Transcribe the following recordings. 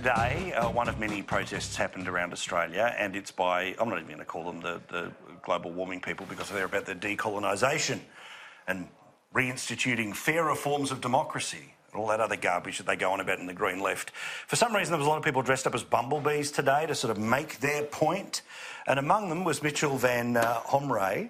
today, one of many protests happened around Australia, and it's by, I'm not even going to call them the global warming people because they're about the decolonisation and reinstituting fairer forms of democracy and all that other garbage that they go on about in the Green Left. For some reason, there was a lot of people dressed up as bumblebees today to sort of make their point, and among them was Mitchell Van Homrigh,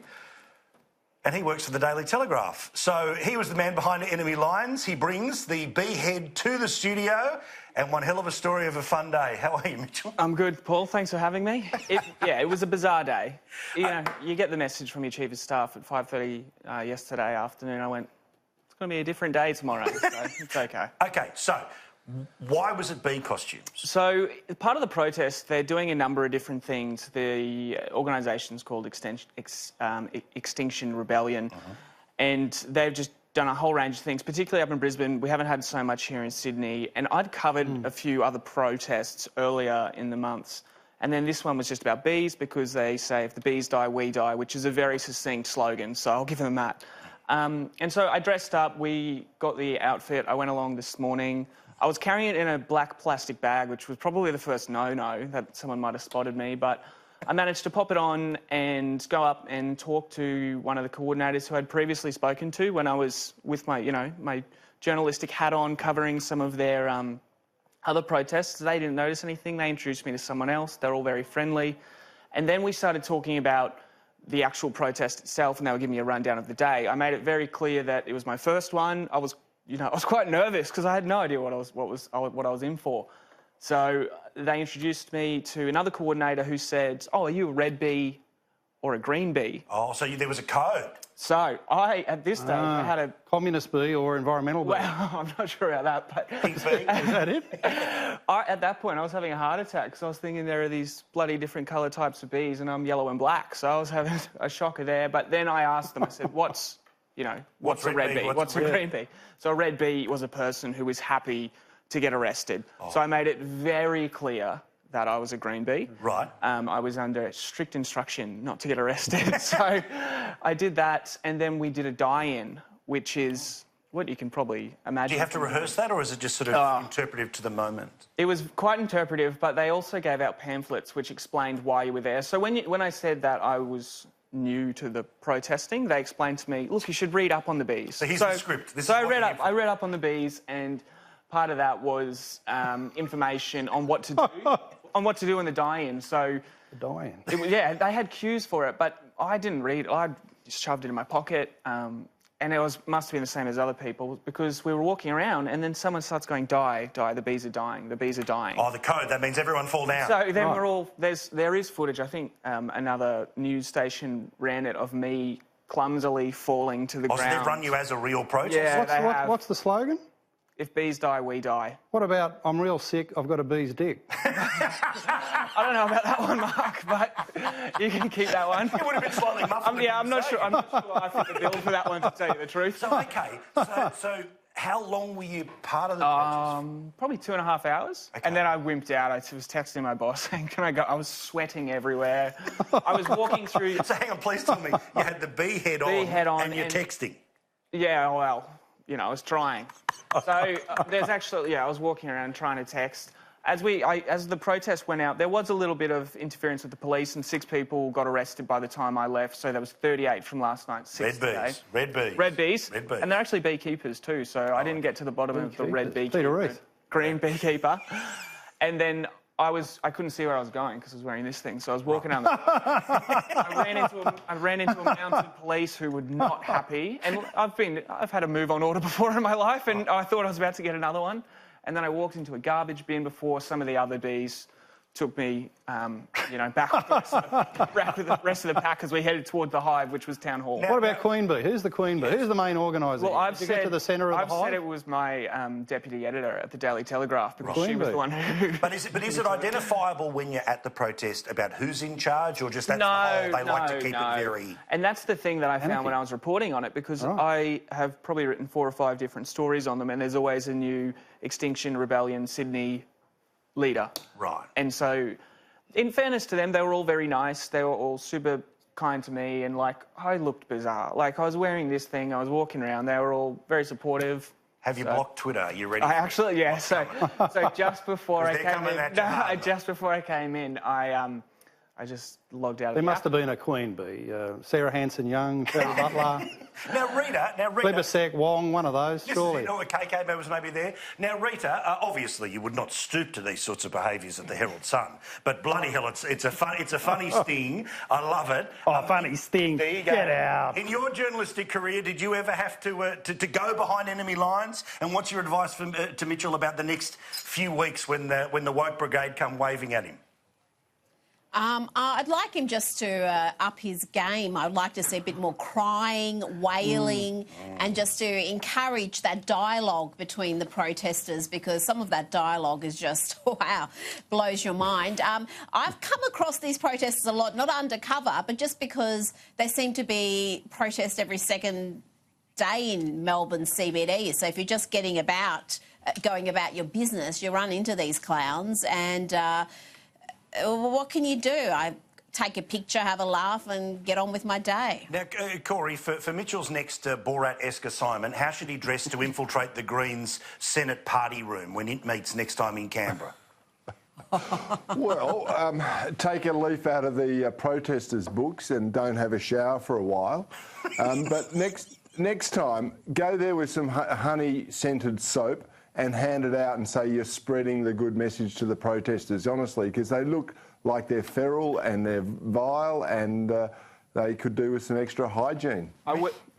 and he works for the Daily Telegraph. So he was the man behind Enemy Lines. He brings the bee head to the studio, and one hell of a story of a fun day. How are you, Mitchell? I'm good, Paul. Thanks for having me. It was a bizarre day. You know, you get the message from your chief of staff at 5:30 yesterday afternoon. I went, it's going to be a different day tomorrow, so it's okay. OK, so why was it bee costumes? So part of the protest, they're doing a number of different things. The organisation's called Extinction Rebellion, and they've just done a whole range of things, particularly up in Brisbane. We haven't had so much here in Sydney, and I'd covered a few other protests earlier in the months, and then this one was just about bees because they say if the bees die, we die, which is a very succinct slogan, so I'll give them that. And so I dressed up, we got the outfit, I went along this morning. I was carrying it in a black plastic bag, which was probably the first no-no that someone might have spotted me, but I managed to pop it on and go up and talk to one of the coordinators who I'd previously spoken to when I was with my, my journalistic hat on, covering some of their other protests. They didn't notice anything. They introduced me to someone else. They're all very friendly. And then we started talking about the actual protest itself, and they were giving me a rundown of the day. I made it very clear that it was my first one. I was quite nervous because I had no idea what I was in for. So they introduced me to another coordinator who said, "Oh, are you a red bee or a green bee?" Oh, so there was a code. So at this stage, I had a communist bee or environmental bee. Well, I'm not sure about that, but Pink bee. Is that it? At that point, I was having a heart attack because I was thinking there are these bloody different colour types of bees, and I'm yellow and black, so I was having a shocker there. But then I asked them, I said, "What's a red bee? What's a green bee?" So a red bee was a person who was happy to get arrested. So I made it very clear that I was a green bee. Right. I was under strict instruction not to get arrested. So I did that, and then we did a die-in, which is what you can probably imagine. Do you have to rehearse that, or is it just sort of interpretive to the moment? It was quite interpretive, but they also gave out pamphlets which explained why you were there. So when I said that I was new to the protesting, they explained to me, look, you should read up on the bees. So here's the script. I read up on the bees, and part of that was information on what to do, in the die-in. So The die-in. yeah, they had cues for it, but I didn't read. I just shoved it in my pocket, and it must have been the same as other people because we were walking around, and then someone starts going, "Die, die! The bees are dying. The bees are dying." Oh, the code. That means everyone fall down. So then we're all there is footage. I think another news station ran it of me clumsily falling to the ground. So they've run you as a real protest? Yeah, what's the slogan? If bees die, we die. What about, I'm real sick, I've got a bee's dick? I don't know about that one, Mark, but you can keep that one. It would have been slightly muffled. I'm not sure I fit the bill for that one, to tell you the truth. So, OK, so how long were you part of the protest? Probably 2.5 hours. Okay. And then I wimped out. I was texting my boss saying, "Can I go?" I was sweating everywhere. I was walking through... So hang on, please tell me, you had the bee head on and you're texting? Yeah, well, I was trying. So there's actually... Yeah, I was walking around trying to text. As the protest went out, there was a little bit of interference with the police, and 6 people got arrested by the time I left, so there was 38 from last night, 6 today. Red bees. Red bees. And they're actually beekeepers too, so I didn't get to the bottom of the red beekeeper. Green beekeeper. And then I couldn't see where I was going because I was wearing this thing, so I was walking down I ran into a mounted police who were not happy, and I've had a move-on order before in my life, and I thought I was about to get another one. And then I walked into a garbage bin before some of the other bees took me, back with the rest of the pack as we headed toward the hive, which was Town Hall. What about Queen Bee? Who's the Queen Bee? Who's the main organiser? Well, Did you get to the centre of the hive? I've said it was my deputy editor at the Daily Telegraph because she was the one who... But is it identifiable when you're at the protest about who's in charge, or just that's the whole, they like to keep it very... And that's the thing that I found when I was reporting on it, because I have probably written 4 or 5 different stories on them, and there's always a new Extinction Rebellion Sydney leader. Right. And so, in fairness to them, they were all very nice. They were all super kind to me, and, I looked bizarre. I was wearing this thing, I was walking around, they were all very supportive. Have you blocked Twitter? Are you ready? I actually, yeah. So just before I came in, just before I came in, I just logged out. There must have been a queen bee. Sarah Hanson-Young, Terry Butler. Now, Rita. Lebesek, Wong, one of those, surely. KK was maybe there. Now, Rita, obviously you would not stoop to these sorts of behaviours at the Herald Sun, but bloody hell, it's a funny sting. I love it. Oh, funny sting. There you go. Get out. In your journalistic career, did you ever have to go behind enemy lines? And what's your advice to Mitchell about the next few weeks when the woke brigade come waving at him? I'd like him just to up his game. I'd like to see a bit more crying, wailing, and just to encourage that dialogue between the protesters, because some of that dialogue is just, wow, blows your mind. I've come across these protesters a lot, not undercover, but just because they seem to be protest every second day in Melbourne CBD. So if you're just going about your business, you run into these clowns and... what can you do? I take a picture, have a laugh and get on with my day. Now, Corey, for Mitchell's next Borat-esque assignment, how should he dress to infiltrate the Greens' Senate party room when it meets next time in Canberra? Well, take a leaf out of the protesters' books and don't have a shower for a while. But next time, go there with some honey-scented soap and hand it out and say you're spreading the good message to the protesters, honestly, because they look like they're feral and they're vile and they could do with some extra hygiene.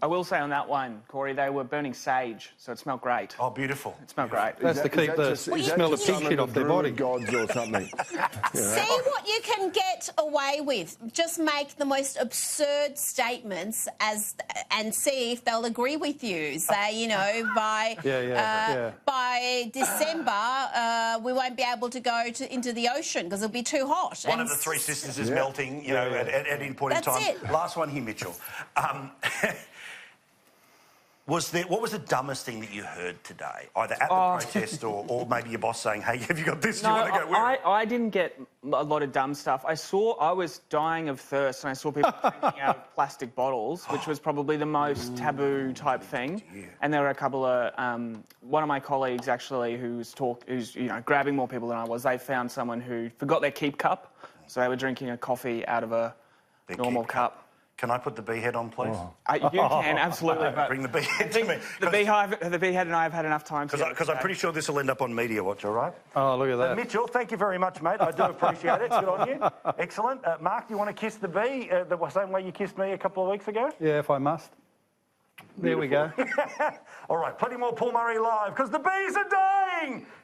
I will say on that one, Corey, they were burning sage, so it smelled great. Oh, beautiful. It smelled great. That's to keep the smell of pig shit off their body. Gods or something. See what you can get away with. Just make the most absurd statements and see if they'll agree with you. Say, by December, we won't be able to go into the ocean because it'll be too hot. One of the three sisters is melting, at any point in time. That's it. Last one here, Mitchell. What was the dumbest thing that you heard today, either at the protest or maybe your boss saying, "Hey, have you got this? Do you want to go?" I didn't get a lot of dumb stuff. I was dying of thirst and I saw people drinking out of plastic bottles, which was probably the most taboo type thing. And there were a couple of one of my colleagues actually who's grabbing more people than I was. They found someone who forgot their keep cup, so they were drinking a coffee out of a normal cup. Can I put the bee head on, please? You can, absolutely. But bring the bee head to me. The beehead and I have had enough time together. Because I'm pretty sure this will end up on Media Watch, all right? Oh, look at that. Mitchell, thank you very much, mate. I do appreciate it. Good on you. Excellent. Mark, do you want to kiss the bee the same way you kissed me a couple of weeks ago? Yeah, if I must. There we go. All right, plenty more Paul Murray live, because the bees are dying!